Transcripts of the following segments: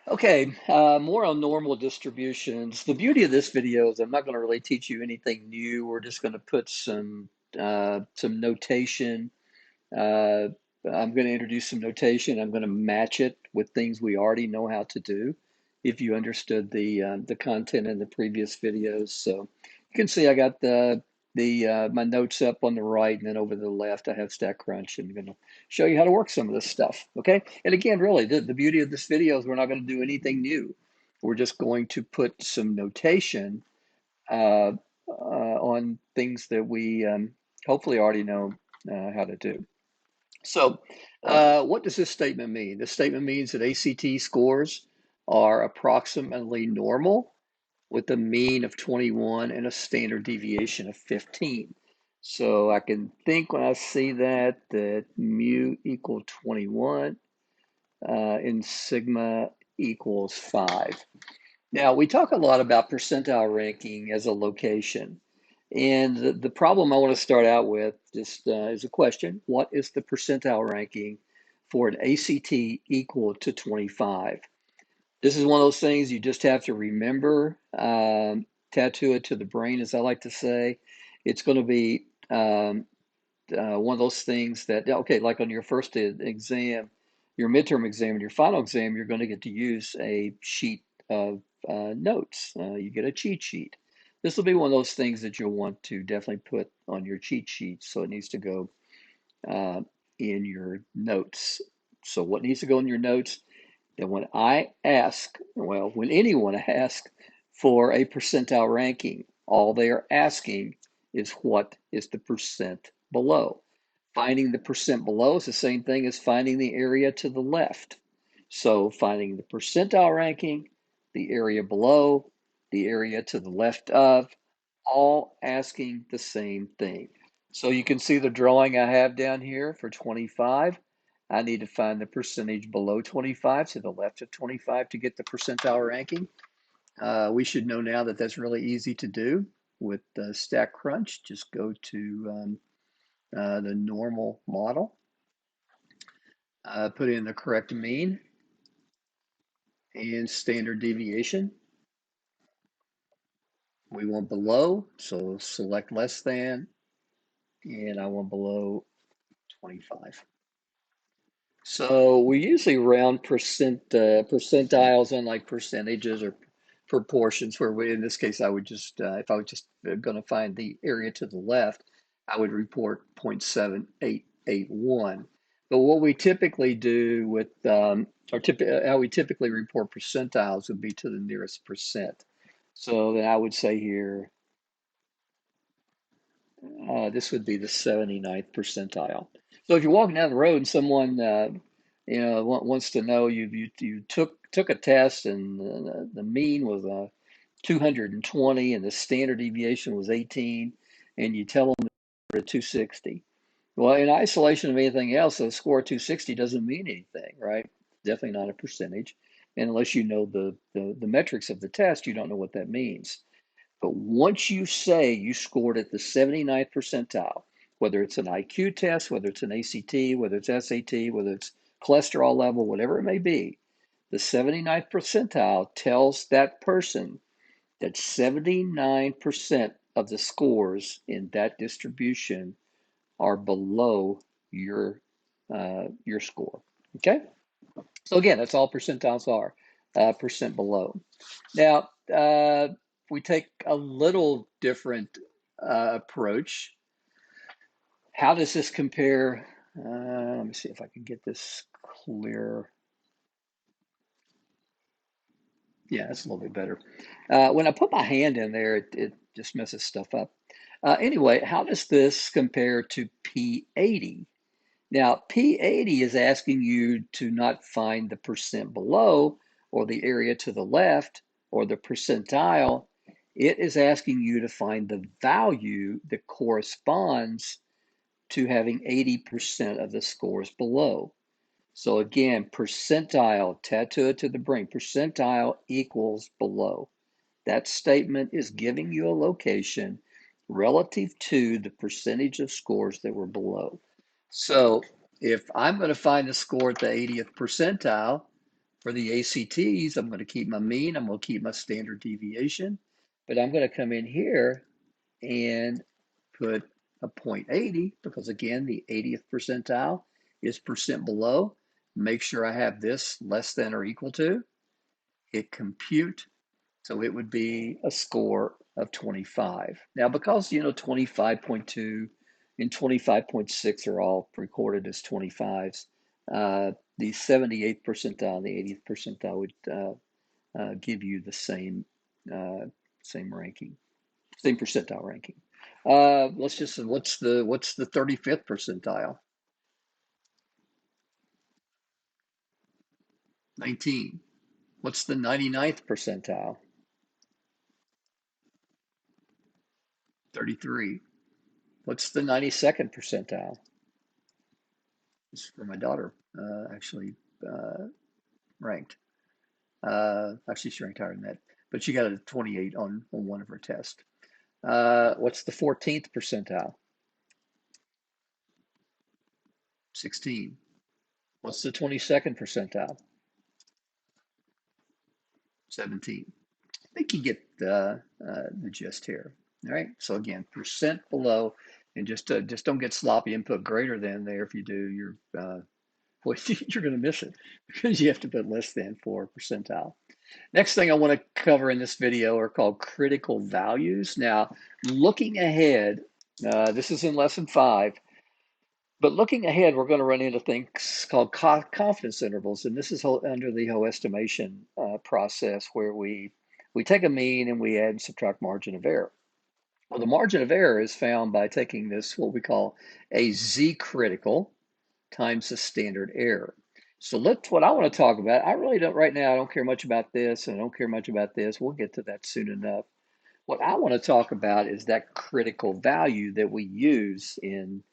Okay, more on normal distributions. The beauty of this video is I'm not going to really teach you anything new. We're just going to put some notation. Uh, I'm going to introduce some notation. I'm going to match it with things we already know how to do. If you understood the content in the previous videos, so you can see I got the my notes up on the right, and then over to the left I have StatCrunch, and I'm going to show you how to work some of this stuff. Okay, and again, really, the beauty of this video is we're not going to do anything new. We're just going to put some notation on things that we hopefully already know how to do. So, what does this statement mean? This statement means that ACT scores are approximately normal with a mean of 21 and a standard deviation of 15. So I can think when I see that mu equal 21 and sigma equals 5. Now, we talk a lot about percentile ranking as a location. And the problem I want to start out with just is a question. What is the percentile ranking for an ACT equal to 25? This is one of those things you just have to remember, tattoo it to the brain, as I like to say. It's going to be one of those things that, okay, like on your first exam, your midterm exam and your final exam, you're going to get to use a sheet of notes. You get a cheat sheet. This will be one of those things that you'll want to definitely put on your cheat sheet. So it needs to go uh, in your notes. So what needs to go in your notes? That when I ask, well, when anyone asks for a percentile ranking, all they are asking is what is the percent below. Finding the percent below is the same thing as finding the area to the left. So finding the percentile ranking, the area below, the area to the left of, all asking the same thing. So you can see the drawing I have down here for 25. I need to find the percentage below 25 to the left of 25 to get the percentile ranking. We should know now that that's really easy to do with StatCrunch. Just go to the normal model, put in the correct mean and standard deviation. We want below, so select less than, and I want below 25. So we usually round percentiles unlike percentages or proportions where we, in this case, I would just, if I was just going to find the area to the left, I would report 0.7881. But what we typically do with, how we typically report percentiles would be to the nearest percent. So then I would say here, this would be the 79th percentile. So if you're walking down the road and someone wants to know you took a test and the mean was 220 and the standard deviation was 18, and you tell them they're at 260. Well, in isolation of anything else, a score of 260 doesn't mean anything, right? Definitely not a percentage. And unless you know the metrics of the test, you don't know what that means. But once you say you scored at the 79th percentile, whether it's an IQ test, whether it's an ACT, whether it's SAT, whether it's cholesterol level, whatever it may be, the 79th percentile tells that person that 79% of the scores in that distribution are below your score. Okay? So again, that's all percentiles are, percent below. Now, we take a little different approach. How does this compare? Let me see if I can get this clear. Yeah, that's a little bit better. When I put my hand in there, it just messes stuff up. Anyway, how does this compare to P80? Now, P80 is asking you to not find the percent below or the area to the left or the percentile. It is asking you to find the value that corresponds to having 80% of the scores below. So again, percentile, tattoo it to the brain, percentile equals below. That statement is giving you a location relative to the percentage of scores that were below. So if I'm going to find a score at the 80th percentile, For the ACTs, I'm going to keep my mean, I'm going to keep my standard deviation, but I'm going to come in here and put a 0.80 because again, the 80th percentile is percent below. Make sure I have this less than or equal to. Hit compute. So it would be a score of 25. Now, because, 25.2 and 25.6 are all recorded as 25s, the 78th percentile and the 80th percentile would give you the same ranking, same percentile ranking. Let's just, what's the 35th percentile? 19. What's the 99th percentile? 33. What's the 92nd percentile? This is where my daughter actually ranked. Actually, she ranked higher than that, but she got a 28 on one of her tests. What's the 14th percentile? 16. What's the 22nd percentile? 17. I think you get the gist here. All right. So again, percent below, and just don't get sloppy and put greater than there. If you do, you're you're going to miss it because you have to put less than for percentile. Next thing I want to cover in this video are called critical values. Now, looking ahead, this is in lesson 5, but looking ahead, we're going to run into things called confidence intervals, and this is under the whole estimation process where we take a mean and we add and subtract margin of error. Well, the margin of error is found by taking this, what we call a z-critical times the standard error. So look, what I want to talk about, I really don't, right now, I don't care much about this, and I don't care much about this. We'll get to that soon enough. What I want to talk about is that critical value that we use in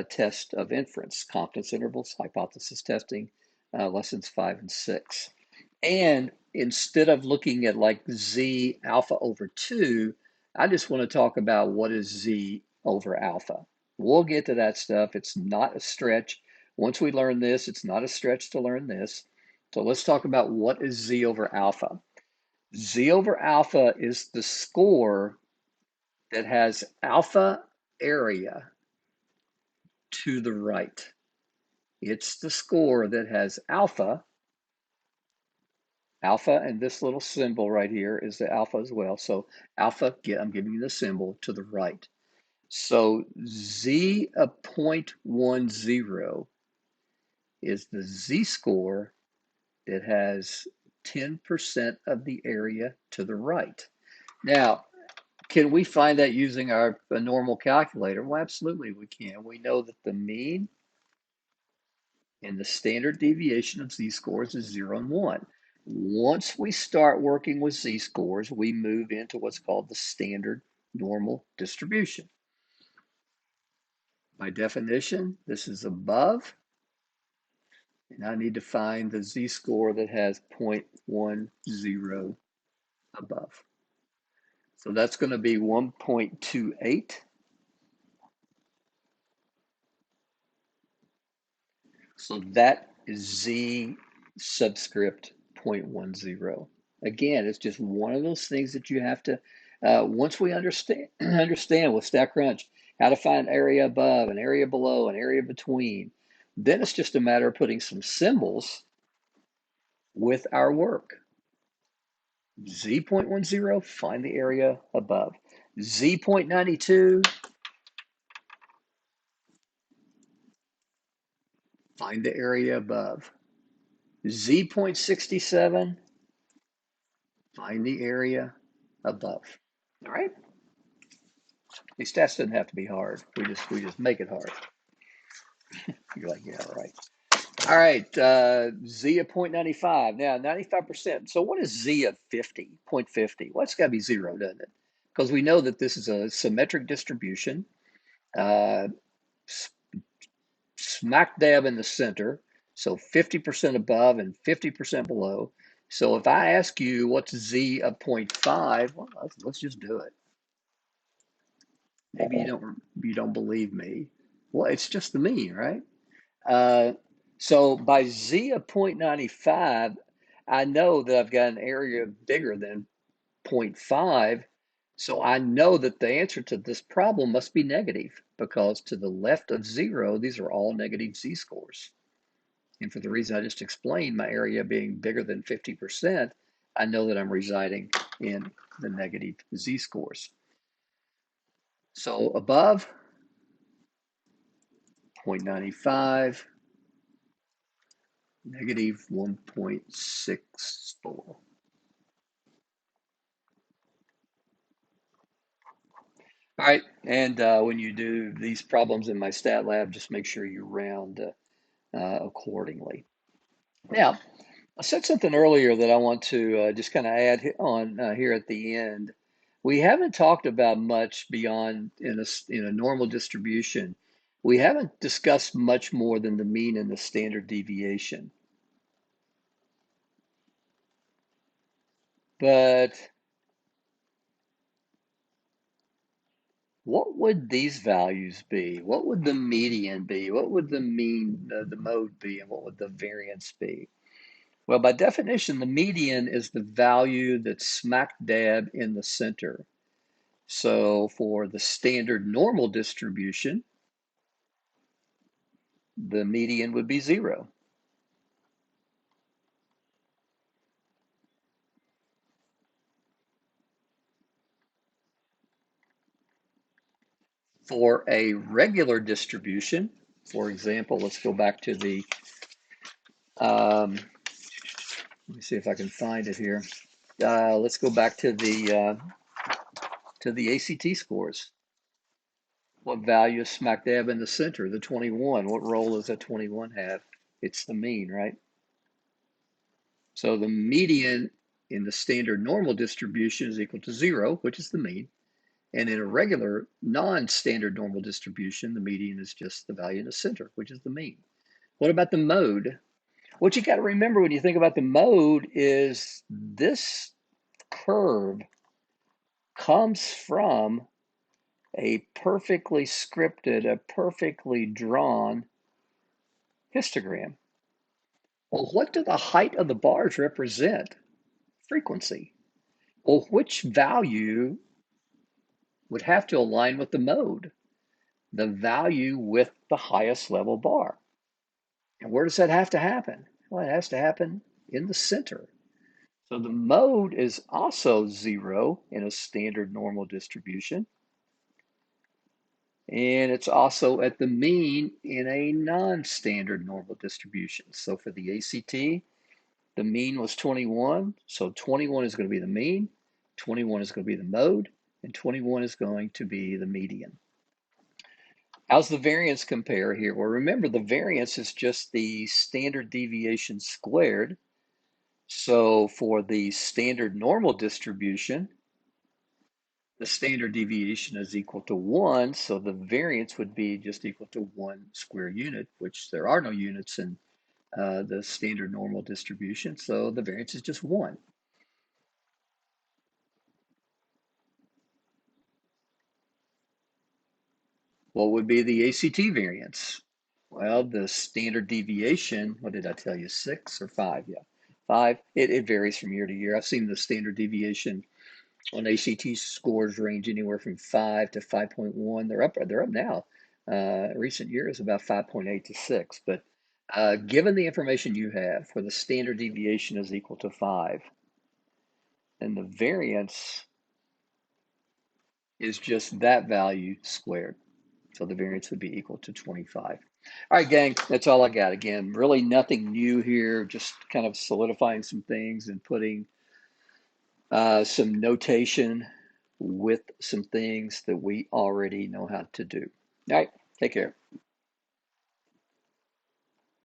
test of inference, confidence intervals, hypothesis testing, lessons 5 and 6. And instead of looking at like z alpha over 2, I just want to talk about what is z over alpha. We'll get to that stuff. It's not a stretch. Once we learn this, it's not a stretch to learn this. So let's talk about what is z over alpha. Z over alpha is the score that has alpha area to the right. It's the score that has alpha, and this little symbol right here is the alpha as well. So alpha, I'm giving you the symbol to the right. So z of 0.10 is the z-score that has 10% of the area to the right. Now, can we find that using a normal calculator? Well, absolutely we can. We know that the mean and the standard deviation of z-scores is 0 and 1. Once we start working with z-scores, we move into what's called the standard normal distribution. By definition, this is above, and I need to find the z-score that has 0.10 above. So that's going to be 1.28. So that is z subscript 0.10. Again, it's just one of those things that you have to, once we understand with StatCrunch how to find area above, an area below, an area between, then it's just a matter of putting some symbols with our work. Z.10, find the area above. Z.92, find the area above. Z.67, find the area above. All right? These stats doesn't have to be hard. We just make it hard. You're like, yeah, all right. All right, Z of 0.95. Now, 95%. So what is Z of 50, 0.50? Well, it's got to be 0, doesn't it? Because we know that this is a symmetric distribution, smack dab in the center. So 50% above and 50% below. So if I ask you what's Z of 0.5, well, let's just do it. Maybe you don't believe me. Well, it's just the mean, right? So by Z of 0.95, I know that I've got an area bigger than 0.5, so I know that the answer to this problem must be negative because to the left of 0, these are all negative z-scores. And for the reason I just explained, my area being bigger than 50%, I know that I'm residing in the negative z-scores. So above 0.95, negative 1.64. All right, and when you do these problems in my stat lab, just make sure you round accordingly. Now, I said something earlier that I want to just kind of add on here at the end. We haven't talked about much beyond in a normal distribution. We haven't discussed much more than the mean and the standard deviation. But what would these values be? What would the median be? What would the mean, the mode be? And what would the variance be? Well, by definition, the median is the value that's smack dab in the center. So for the standard normal distribution, the median would be 0. For a regular distribution, for example, let's go back to the, let me see if I can find it here. Let's go back to the ACT scores. What value is smack dab in the center? The 21. What role does that 21 have? It's the mean, right? So the median in the standard normal distribution is equal to 0, which is the mean. And in a regular non-standard normal distribution, the median is just the value in the center, which is the mean. What about the mode? What you got to remember when you think about the mode is this curve comes from a perfectly scripted, a perfectly drawn histogram. Well, what do the height of the bars represent? Frequency. Well, which value would have to align with the mode? The value with the highest level bar. And where does that have to happen? Well, it has to happen in the center. So the mode is also 0 in a standard normal distribution. And it's also at the mean in a non-standard normal distribution. So for the ACT, the mean was 21. So 21 is going to be the mean, 21 is going to be the mode, and 21 is going to be the median. How's the variance compare here? Well, remember the variance is just the standard deviation squared. So for the standard normal distribution, the standard deviation is equal to 1, so the variance would be just equal to 1 square unit, which there are no units in the standard normal distribution, so the variance is just 1. What would be the ACT variance? Well, the standard deviation, what did I tell you, 6 or 5? Yeah, 5. It varies from year to year. I've seen the standard deviation on ACT scores range anywhere from 5 to 5.1. They're up now. Recent years about 5.8 to 6. But given the information you have, where the standard deviation is equal to 5, and the variance is just that value squared. So the variance would be equal to 25. All right, gang, that's all I got. Again, really nothing new here, just kind of solidifying some things and putting some notation with some things that we already know how to do. All right, take care.